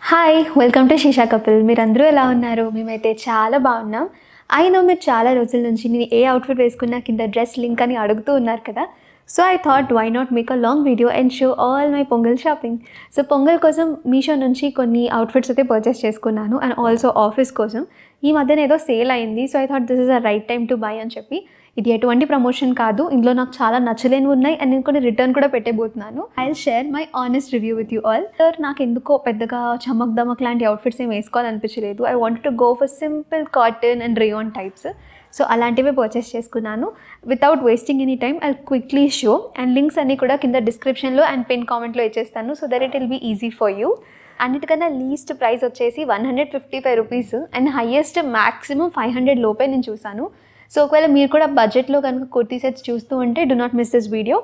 Hi welcome to Shisha couple. మీరందరూ ఎలా ఉన్నారు? మేమైతే చాలా బాగున్నాం. ఐ నో మీరు చాలా రోజుల నుంచి నేను ఏ అవుట్ఫిట్ వేసుకున్నా కింద డ్రెస్ లింక్ అని అడుగుతూ ఉన్నారు కదా. So I thought why not make a long video and show all my Pongal shopping. So Pongal కోసం మీషో నుంచి కొన్ని అవుట్ఫిట్స్ అయితే పర్చేస్ చేసుకున్నాను అండ్ ఆల్సో ఆఫీస్ కోసం. ఈ మధ్యన ఏదో సేల్ అయింది. So I thought this is a right time to buy అని చెప్పి. ఇది ఎటువంటి ప్రమోషన్ కాదు, ఇందులో నాకు చాలా నచ్చలేనివి ఉన్నాయి అండ్ నేను కొన్ని రిటర్న్ కూడా పెట్టబోతున్నాను. I will share my honest review with you all. నాకు ఎందుకో పెద్దగా చమక్ దమక్ లాంటి అవుట్ఫిట్స్ ఏం వేసుకోవాలనిపించలేదు. I want to go for simple cotton and rayon types. So అలాంటివే పర్చేస్ చేసుకున్నాను. Without wasting any time I quickly show and links అన్నీ కూడా కింద డిస్క్రిప్షన్లో అండ్ పిన్ కామెంట్లో ఇచ్చేస్తాను. So that it will be easy for you. అన్నిటికన్నా least price వచ్చేసి 155 రూపీస్ అండ్ హైయెస్ట్ మ్యాక్సిమం 500 లోపే నేను చూసాను. సో ఒకవేళ మీరు కూడా బడ్జెట్లో కనుక కుర్తీ సెట్స్ చూస్తూ ఉంటే do not miss this video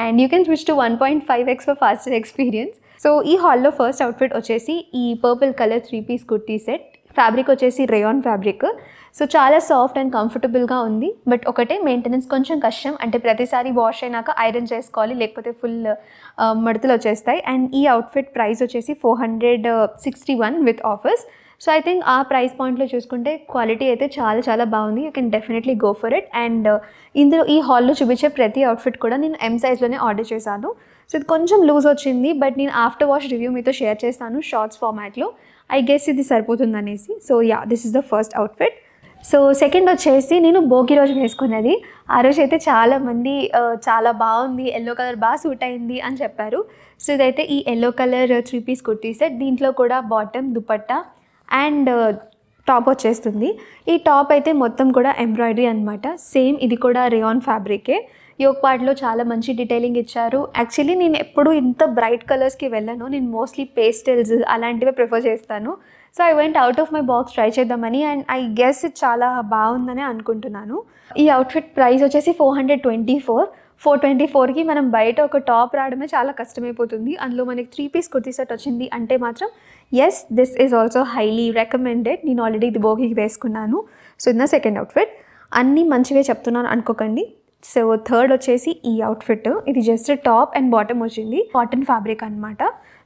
and you can switch to 1.5x for faster experience. So ఈ హాల్లో ఫస్ట్ అవుట్ఫిట్ వచ్చేసి ఈ purple colour 3-piece kurti set. Fabric వచ్చేసి రేయాన్ ఫ్యాబ్రిక్. సో చాలా సాఫ్ట్ అండ్ కంఫర్టబుల్గా ఉంది. బట్ ఒకటే మెయింటెనెన్స్ కొంచెం కష్టం, అంటే ప్రతిసారి వాష్ అయినాక ఐరన్ చేసుకోవాలి, లేకపోతే ఫుల్ మడతలు వచ్చేస్తాయి. అండ్ ఈ అవుట్ఫిట్ ప్రైస్ వచ్చేసి 461 with offers. So I think ఆ ప్రైస్ పాయింట్లో చూసుకుంటే క్వాలిటీ అయితే చాలా చాలా బాగుంది. You can definitely go for it. And ఇందులో ఈ హాల్లో చూపించే ప్రతి అవుట్ఫిట్ కూడా నేను M సైజ్లోనే ఆర్డర్ చేశాను. సో ఇది కొంచెం లూజ్ వచ్చింది, బట్ నేను ఆఫ్టర్ వాష్ రివ్యూ మీతో షేర్ చేస్తాను షార్ట్స్ ఫార్మాట్లో. ఐ గెస్ ఇది సరిపోతుంది అనేసి. So yeah, this is the first outfit. So second వచ్చేసి నేను భోగి రోజు వేసుకున్నది. ఆ రోజు అయితే చాలామంది చాలా బాగుంది, ఎల్లో కలర్ బాగా సూట్ అయింది అని చెప్పారు. సో ఇదైతే ఈ yellow colour 3-piece kurti set. దీంట్లో కూడా బాటమ్, దుపట్టా అండ్ టాప్ వచ్చేస్తుంది. ఈ టాప్ అయితే మొత్తం కూడా ఎంబ్రాయిడరీ అనమాట. సేమ్ ఇది కూడా రేయాన్ ఫ్యాబ్రికే. యోక్ పార్ట్లో చాలా మంచి డీటెయిలింగ్ ఇచ్చారు. యాక్చువల్లీ నేను ఎప్పుడు ఇంత బ్రైట్ కలర్స్కి వెళ్ళను, నేను మోస్ట్లీ పేస్టల్స్ అలాంటివే ప్రిఫర్ చేస్తాను. So I went out of my box try చేద్దామని అండ్ ఐ గెస్ ఇది చాలా బాగుందని అనుకుంటున్నాను. ఈ అవుట్ఫిట్ ప్రైస్ వచ్చేసి 424కి మనం బయట ఒక టాప్ రావడమే చాలా కష్టమైపోతుంది. అందులో మనకి 3-piece కుర్తీ సెట్ వచ్చింది అంటే మాత్రం yes, this is also highly recommended. నేను ఆల్రెడీ ఇది భోగికి వేసుకున్నాను. సో ఇది నా సెకండ్ అవుట్ఫిట్. అన్నీ మంచివే చెప్తున్నాను అనుకోకండి. సో థర్డ్ వచ్చేసి ఈ అవుట్ఫిట్. ఇది జస్ట్ టాప్ అండ్ బాటమ్ వచ్చింది, కాటన్ ఫ్యాబ్రిక్ అనమాట.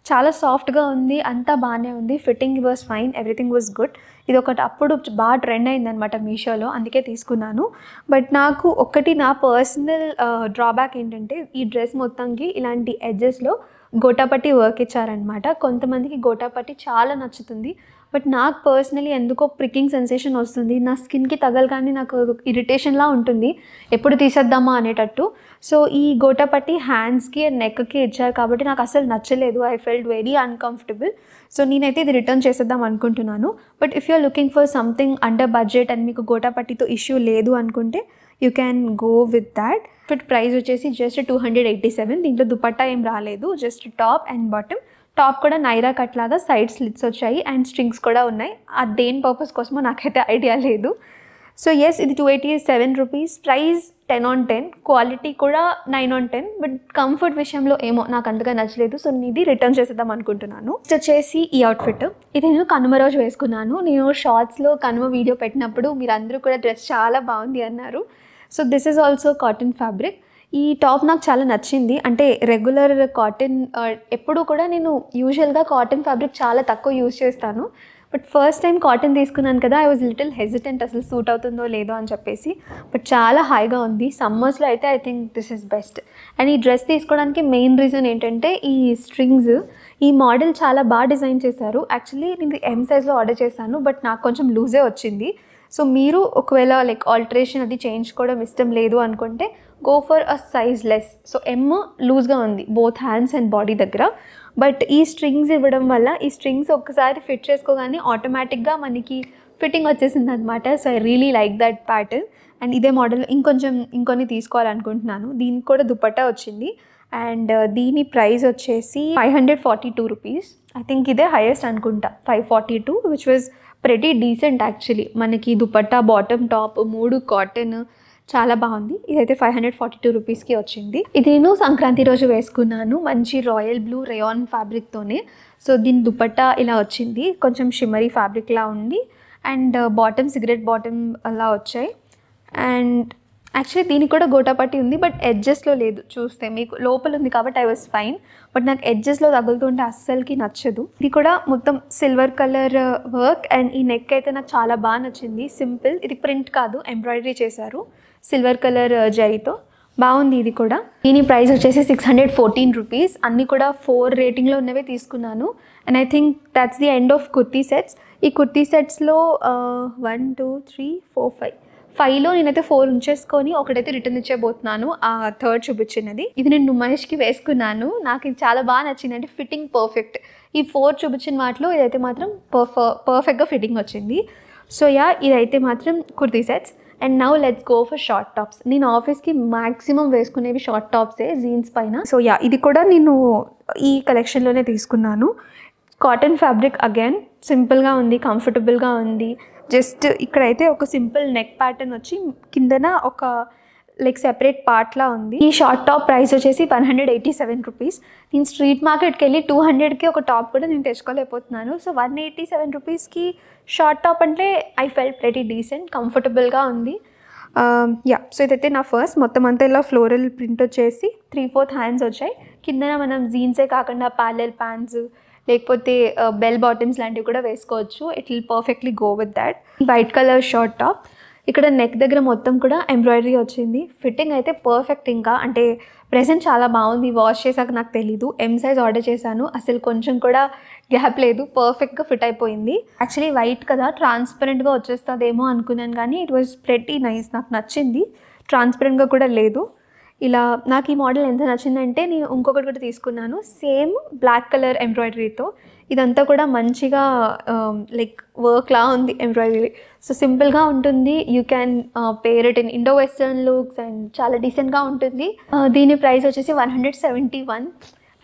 చాలా సాఫ్ట్గా ఉంది, అంతా బాగానే ఉంది. Fitting was fine, everything was good. ఇది ఒకటి అప్పుడు బాగా ట్రెండ్ అయిందనమాట మీషోలో, అందుకే తీసుకున్నాను. బట్ నాకు ఒకటి నా పర్సనల్ డ్రాబ్యాక్ ఏంటంటే ఈ డ్రెస్ మొత్తంకి ఇలాంటి ఎడ్జెస్లో గోటాపట్టి వర్క్ ఇచ్చారనమాట. కొంతమందికి గోటాపట్టి చాలా నచ్చుతుంది, బట్ నాకు పర్సనలీ ఎందుకో ప్రికింగ్ సెన్సేషన్ వస్తుంది. నా స్కిన్కి తగలగానే నాకు ఇరిటేషన్లా ఉంటుంది, ఎప్పుడు తీసేద్దామా అనేటట్టు. సో ఈ గోటాపట్టి హ్యాండ్స్కి అండ్ నెక్కి ఇచ్చారు కాబట్టి నాకు అసలు నచ్చలేదు. I felt very uncomfortable. So నేనైతే ఇది రిటర్న్ చేసేద్దాం అనుకుంటున్నాను. But if you're looking for something under budget and మీకు గోటాపట్టితో ఇష్యూ లేదు అనుకుంటే you can go with that. Fit price వచ్చేసి జస్ట్ 287. దీంట్లో దుపట్టా ఏం రాలేదు, just top and bottom. Top కూడా నైరా కట్ లాగా సైడ్ స్లిట్స్ వచ్చాయి అండ్ స్ట్రింగ్స్ కూడా ఉన్నాయి. అది దేని పర్పస్ కోసమో నాకైతే ఐడియా లేదు. సో ఎస్, ఇది 287 రూపీస్. ప్రైస్ 10/10, క్వాలిటీ కూడా 9/10. బట్ కంఫర్ట్ విషయంలో ఏమో నాకు అంతగా నచ్చలేదు. సో నేను ఇది రిటర్న్ చేసేద్దాం అనుకుంటున్నాను. నెక్స్ట్ వచ్చేసి ఈ అవుట్ఫిట్. ఇది నేను కనుమ రోజు వేసుకున్నాను. నేను షార్ట్స్లో కనుమ వీడియో పెట్టినప్పుడు మీరు అందరూ కూడా డ్రెస్ చాలా బాగుంది అన్నారు. So this is also cotton fabric. ఈ టాప్ నాకు చాలా నచ్చింది. అంటే రెగ్యులర్ కాటన్ ఎప్పుడు కూడా నేను యూజువల్గా కాటన్ ఫ్యాబ్రిక్ చాలా తక్కువ యూజ్ చేస్తాను. బట్ ఫస్ట్ టైం కాటన్ తీసుకున్నాను కదా, ఐ వాజ్ లిటిల్ హెజిటెంట్ అసలు సూట్ అవుతుందో లేదో అని చెప్పేసి. బట్ చాలా హాయిగా ఉంది. సమ్మర్స్లో అయితే I think this is best. And ఈ డ్రెస్ తీసుకోవడానికి మెయిన్ రీజన్ ఏంటంటే ఈ స్ట్రింగ్స్. ఈ మోడల్ చాలా బాగా డిజైన్ చేశారు. యాక్చువల్లీ నేను M సైజ్లో ఆర్డర్ చేశాను, బట్ నాకు కొంచెం లూజే వచ్చింది. సో మీరు ఒకవేళ లైక్ ఆల్టరేషన్ అది చేయించుకోవడం ఇష్టం లేదు అనుకుంటే go for a size less. So M లూజ్గా ఉంది బోత్ హ్యాండ్స్ అండ్ బాడీ దగ్గర. బట్ ఈ స్ట్రింగ్స్ ఇవ్వడం వల్ల ఈ స్ట్రింగ్స్ ఒక్కసారి ఫిట్ చేసుకోగానే ఆటోమేటిక్గా మనకి ఫిట్టింగ్ వచ్చేసింది అనమాట. So I really like that pattern. And ఇదే మోడల్ ఇంకొన్ని తీసుకోవాలనుకుంటున్నాను. దీనికి కూడా దుపట్టా వచ్చింది అండ్ దీని ప్రైస్ వచ్చేసి 542 రూపీస్. ఐ థింక్ ఇదే హైయెస్ట్ అనుకుంటా, 542, which was pretty decent actually. మనకి దుపట్టా, బాటమ్, టాప్ 3 కాటన్, చాలా బాగుంది. ఇదైతే 542 రూపీస్కి వచ్చింది. ఇది నేను సంక్రాంతి రోజు వేసుకున్నాను, మంచి రాయల్ బ్లూ రేయాన్ ఫ్యాబ్రిక్తోనే. సో దీని దుపట్టా ఇలా వచ్చింది, కొంచెం షిమ్మరీ ఫ్యాబ్రిక్లా ఉంది అండ్ బాటమ్ సిగరెట్ బాటమ్ అలా వచ్చాయి. అండ్ యాక్చువల్లీ దీనికి కూడా గోటాపట్టి ఉంది, బట్ ఎడ్జెస్లో లేదు. చూస్తే మీకు లోపల ఉంది కాబట్టి ఐ వాజ్ ఫైన్, బట్ నాకు ఎడ్జెస్లో తగులుతుంటే అస్సలకి నచ్చదు. ఇది కూడా మొత్తం సిల్వర్ కలర్ వర్క్ అండ్ ఈ నెక్ అయితే నాకు చాలా బాగా నచ్చింది. సింపుల్, ఇది ప్రింట్ కాదు, ఎంబ్రాయిడరీ చేశారు సిల్వర్ కలర్ జరీతో. బాగుంది ఇది కూడా. దీని ప్రైస్ వచ్చేసి 614 రూపీస్. అన్నీ కూడా 4 రేటింగ్లో ఉన్నవే తీసుకున్నాను. And I think that's the end of kurti sets. ఈ కుర్తీ సెట్స్లో 1 2 3 4 5లో నేనైతే 4 ఉంచేసుకొని ఒకటైతే రిటర్న్ ఇచ్చేబోతున్నాను. ఆ థర్డ్ చూపించినది ఇది నేను నుమాయిష్కి వేసుకున్నాను. నాకు ఇది చాలా బాగా నచ్చింది, అంటే ఫిట్టింగ్ పర్ఫెక్ట్. ఈ 4 చూపించిన వాటిలో ఇదైతే మాత్రం పర్ఫెక్ట్గా ఫిట్టింగ్ వచ్చింది. సో యా, ఇదైతే మాత్రం kurti sets. And now let's go for short tops. నేను ఆఫీస్కి మ్యాక్సిమం వేసుకునేవి షార్ట్ టాప్సే, జీన్స్ పైన. సో యా, ఇది కూడా నేను ఈ కలెక్షన్లోనే తీసుకున్నాను. కాటన్ ఫ్యాబ్రిక్ అగైన్, సింపుల్గా ఉంది, కంఫర్టబుల్గా ఉంది. జస్ట్ ఇక్కడైతే ఒక సింపుల్ నెక్ ప్యాటర్న్ వచ్చి కిందన ఒక లైక్ సెపరేట్ పార్ట్లా ఉంది. ఈ షార్ట్ టాప్ ప్రైస్ వచ్చేసి 187 రూపీస్. నేను స్ట్రీట్ మార్కెట్కి వెళ్ళి 200కి ఒక టాప్ కూడా నేను తెచ్చుకోలేకపోతున్నాను. సో 187 రూపీస్కి షార్ట్ టాప్ అంటే ఐ ఫెల్ట్ వెరీ డీసెంట్, కంఫర్టబుల్గా ఉంది. యా, సో ఇదైతే నా ఫస్ట్. మొత్తం అంతా ఇలా ఫ్లోరల్ ప్రింట్ వచ్చేసి 3/4 హ్యాండ్స్ వచ్చాయి. కిందన మనం జీన్సే కాకుండా ప్యారలల్ ప్యాంట్స్ లేకపోతే బెల్ బాటమ్స్ లాంటివి కూడా వేసుకోవచ్చు. It will perfectly go with that. White colour short top. ఇక్కడ నెక్ దగ్గర మొత్తం కూడా ఎంబ్రాయిడరీ వచ్చింది. ఫిట్టింగ్ అయితే పర్ఫెక్ట్. ఇంకా అంటే ప్రెజెంట్ చాలా బాగుంది. వాష్ చేశాక నాకు తెలీదు. ఎం సైజ్ ఆర్డర్ చేశాను, అసలు కొంచెం కూడా గ్యాప్ లేదు, పర్ఫెక్ట్గా ఫిట్ అయిపోయింది. యాక్చువల్లీ వైట్ కదా, ట్రాన్స్పరెంట్గా వచ్చేస్తుందేమో అనుకున్నాను, కానీ ఇట్ వాజ్ ప్రెటీ నైస్. నాకు నచ్చింది, ట్రాన్స్పరెంట్గా కూడా లేదు. ఇలా నాకు ఈ మోడల్ ఎంత నచ్చిందంటే నేను ఇంకొకటి కూడా తీసుకున్నాను, సేమ్ బ్లాక్ కలర్ ఎంబ్రాయిడరీతో. ఇదంతా కూడా మంచిగా లైక్ వర్క్లా ఉంది ఎంబ్రాయిడరీ. సో సింపుల్గా ఉంటుంది. You can pair it in Indo western looks and చాలా డీసెంట్గా ఉంటుంది. దీని ప్రైస్ వచ్చేసి 171.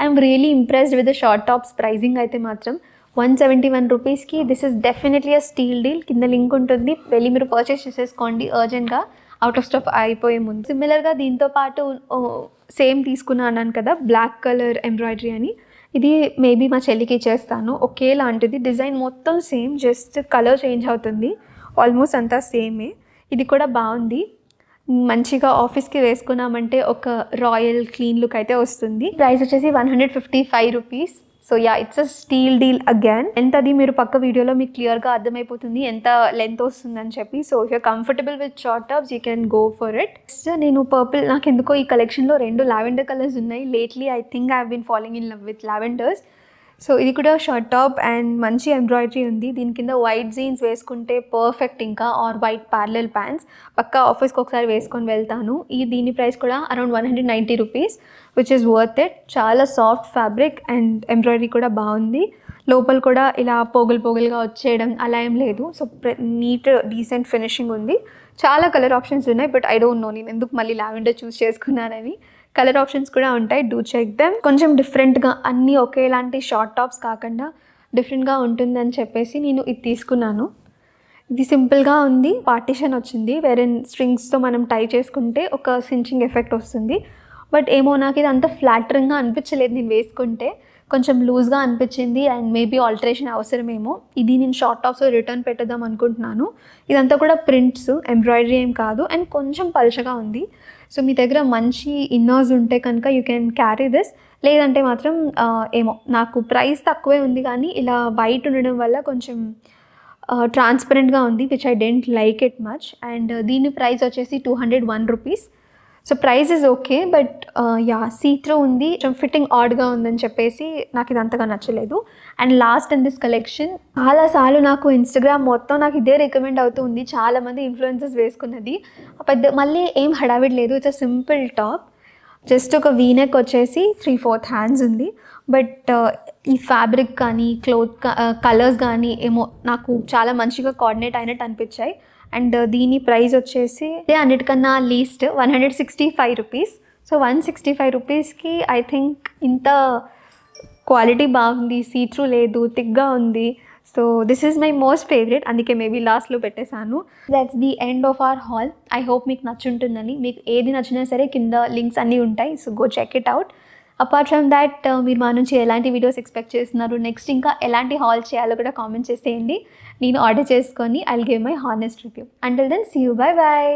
I'm really impressed with the short tops pricing అయితే మాత్రం. 171 రూపీస్కి this is definitely a steal deal. కింద లింక్ ఉంటుంది, వెళ్ళి మీరు పర్చేస్ చేసేసుకోండి అర్జెంట్గా, అవుట్ ఆఫ్ స్టాక్ అయిపోయే ముందు. సిమిలర్గా దీంతో పాటు సేమ్ తీసుకున్నాను కదా బ్లాక్ కలర్ ఎంబ్రాయిడరీ అని, ఇది మేబీ మా చెల్లికి ఇచ్చేస్తాను. ఒకేలాంటిది, డిజైన్ మొత్తం సేమ్, జస్ట్ కలర్ చేంజ్ అవుతుంది. ఆల్మోస్ట్ అంతా సేమే. ఇది కూడా బాగుంది, మంచిగా ఆఫీస్కి వేసుకున్నామంటే ఒక రాయల్ క్లీన్ లుక్ అయితే వస్తుంది. ప్రైస్ వచ్చేసి 155 rupees. So yeah, it's a steal deal again. ఎంత అది మీరు పక్క వీడియోలో మీకు క్లియర్గా అర్థమైపోతుంది ఎంత లెంత్ వస్తుందని చెప్పి. So if you're comfortable with short tops you can go for it. నేను పర్పుల్, నాకు ఎందుకో ఈ కలెక్షన్లో 2 లావెండర్ కలర్స్ ఉన్నాయి. Lately I think I have been following in love with lavenders. So ఇది కూడా షార్ట్ టాప్ అండ్ మంచి ఎంబ్రాయిడరీ ఉంది. దీని కింద వైట్ జీన్స్ వేసుకుంటే పర్ఫెక్ట్, ఇంకా ఆర్ వైట్ ప్యారలల్ ప్యాంట్స్. పక్కా ఆఫీస్కి ఒకసారి వేసుకొని వెళ్తాను. దీని ప్రైస్ కూడా around 190 rupees, which is worth it. చాలా సాఫ్ట్ ఫ్యాబ్రిక్ అండ్ ఎంబ్రాయిడరీ కూడా బాగుంది. లోపల కూడా ఇలా పోగులుగా వచ్చేయడం అలా ఏం లేదు. సో నీట్ డీసెంట్ ఫినిషింగ్ ఉంది. చాలా కలర్ ఆప్షన్స్ ఉన్నాయి, బట్ ఐ డోంట్ నో నేను ఎందుకు మళ్ళీ లావెండర్ చూస్ చేసుకున్నానని. కలర్ ఆప్షన్స్ కూడా ఉంటాయి, డూ చెక్ దెమ్. కొంచెం డిఫరెంట్గా, అన్నీ ఒకేలాంటి షార్ట్ టాప్స్ కాకుండా డిఫరెంట్గా ఉంటుందని చెప్పేసి నేను ఇది తీసుకున్నాను. ఇది సింపుల్గా ఉంది, పార్టీషన్ వచ్చింది, వేరే స్ట్రింగ్స్తో మనం టై చేసుకుంటే ఒక సించింగ్ ఎఫెక్ట్ వస్తుంది. బట్ ఏమో నాకు ఇది అంత ఫ్లాటరింగ్గా అనిపించలేదు. నేను వేసుకుంటే కొంచెం లూజ్గా అనిపించింది అండ్ మేబీ ఆల్టరేషన్ అవసరమేమో. ఇది నేను షార్ట్ టాప్స్ రిటర్న్ పెట్టేద్దాం అనుకుంటున్నాను. ఇదంతా కూడా ప్రింట్స్, ఎంబ్రాయిడరీ ఏం కాదు అండ్ కొంచెం పలుచగా ఉంది. సో మీ దగ్గర మంచి ఇన్నర్స్ ఉంటే కనుక యూ కెన్ క్యారీ దిస్. లేదంటే మాత్రం ఏమో నాకు ప్రైస్ తక్కువే ఉంది, కానీ ఇలా వైట్ ఉండడం వల్ల కొంచెం ట్రాన్స్పరెంట్గా ఉంది, which I don't like it much. And దీని ప్రైస్ వచ్చేసి 201 rupees. So price is okay, but ya see through ఉంది, కొంచెం ఫిట్టింగ్ ఆడ్గా ఉందని చెప్పేసి నాకు ఇది అంతగా నచ్చలేదు. And last in this collection, చాలాసార్లు నాకు ఇన్స్టాగ్రామ్ మొత్తం నాకు ఇదే రికమెండ్ అవుతూ ఉంది, చాలామంది ఇన్ఫ్లుయెన్సర్స్ వేసుకున్నది. మళ్ళీ ఏం హడావిడి లేదు, it's a simple top. Just ఒక వీనెక్ వచ్చేసి 3/4 హ్యాండ్స్ ఉంది. బట్ ఈ ఫ్యాబ్రిక్ కానీ క్లోత్ కలర్స్ కానీ ఏమో నాకు చాలా మంచిగా కోఆర్డినేట్ అయినట్టు అనిపించాయి. అండ్ దీని ప్రైస్ వచ్చేసి అన్నిటికన్నా లీస్ట్ 165 రూపీస్. సో 165 రూపీస్కి ఐ థింక్ ఇంత క్వాలిటీ బాగుంది, సీ త్రూ లేదు, థిక్గా ఉంది. So this is my most favourite, అందుకే మేబీ లాస్ట్లో పెట్టేశాను. That's the end of our hall. I hope మీకు నచ్చుంటుందని. మీకు ఏది నచ్చినా సరే కింద లింక్స్ అన్నీ ఉంటాయి, so go check it out. Apart from that మీరు మా నుంచి ఎలాంటి వీడియోస్ ఎక్స్పెక్ట్ చేస్తున్నారు, నెక్స్ట్ ఇంకా ఎలాంటి హాల్ చేయాలో కూడా కామెంట్ చేసేయండి. నేను ఆర్డర్ చేసుకొని I will give my honest review. Until then see you, bye bye.